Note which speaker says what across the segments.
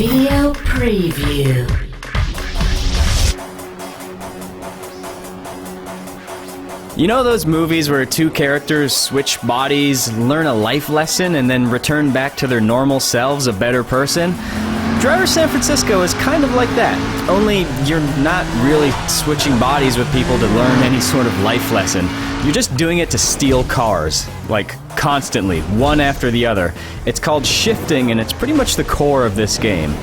Speaker 1: Video preview.
Speaker 2: You know those movies where two characters switch bodies, learn a life lesson, and then return back to their normal selves a better person? Driver San Francisco is kind of like that, only you're not really switching bodies with people to learn any sort of life lesson. You're just doing it to steal cars, like constantly, one after the other. It's called shifting, and it's pretty much the core of this game.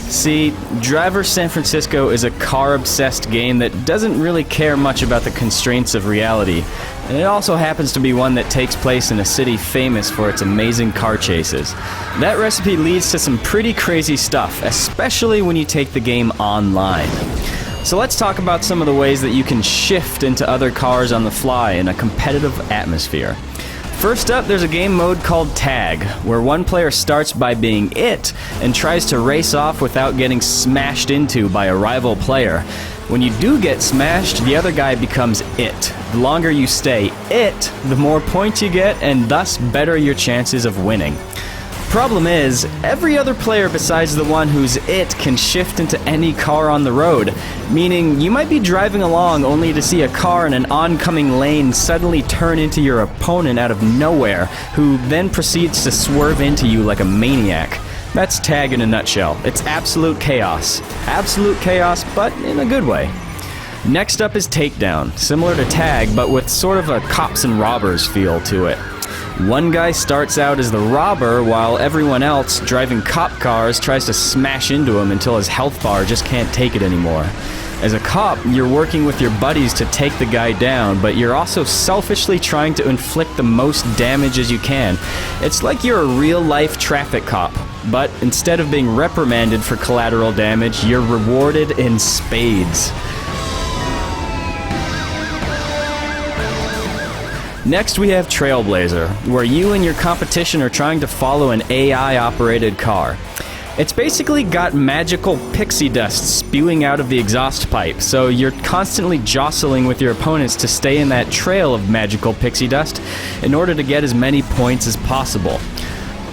Speaker 2: See, Driver San Francisco is a car-obsessed game that doesn't really care much about the constraints of reality, and it also happens to be one that takes place in a city famous for its amazing car chases. That recipe leads to some pretty crazy stuff, especially when you take the game online. So let's talk about some of the ways that you can shift into other cars on the fly in a competitive atmosphere. First up, there's a game mode called Tag, where one player starts by being it and tries to race off without getting smashed into by a rival player. When you do get smashed, the other guy becomes it. The longer you stay it, the more points you get, and thus better your chances of winning. Problem is, every other player besides the one who's it can shift into any car on the road, meaning you might be driving along only to see a car in an oncoming lane suddenly turn into your opponent out of nowhere, who then proceeds to swerve into you like a maniac. That's Tag in a nutshell. It's absolute chaos. Absolute chaos, but in a good way. Next up is Takedown, similar to Tag, but with sort of a cops and robbers feel to it. One guy starts out as the robber, while everyone else, driving cop cars, tries to smash into him until his health bar just can't take it anymore. As a cop, you're working with your buddies to take the guy down, but you're also selfishly trying to inflict the most damage as you can. It's like you're a real-life traffic cop, but instead of being reprimanded for collateral damage, you're rewarded in spades. Next we have Trailblazer, where you and your competition are trying to follow an AI-operated car. It's basically got magical pixie dust spewing out of the exhaust pipe, so you're constantly jostling with your opponents to stay in that trail of magical pixie dust in order to get as many points as possible.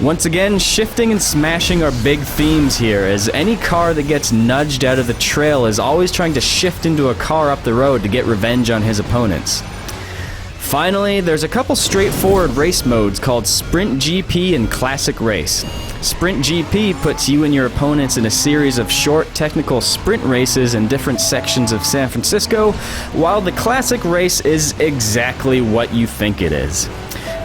Speaker 2: Once again, shifting and smashing are big themes here, as any car that gets nudged out of the trail is always trying to shift into a car up the road to get revenge on his opponents. Finally, there's a couple straightforward race modes called Sprint GP and Classic Race. Sprint GP puts you and your opponents in a series of short technical sprint races in different sections of San Francisco, while the Classic Race is exactly what you think it is.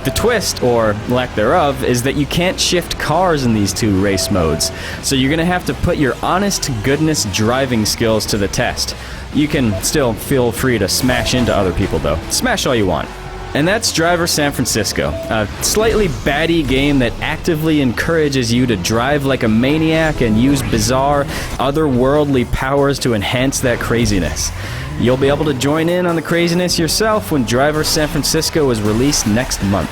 Speaker 2: The twist, or lack thereof, is that you can't shift cars in these two race modes, so you're going to have to put your honest-to-goodness driving skills to the test. You can still feel free to smash into other people, though. Smash all you want. And that's Driver San Francisco, a slightly batty game that actively encourages you to drive like a maniac and use bizarre, otherworldly powers to enhance that craziness. You'll be able to join in on the craziness yourself when Driver San Francisco is released next month.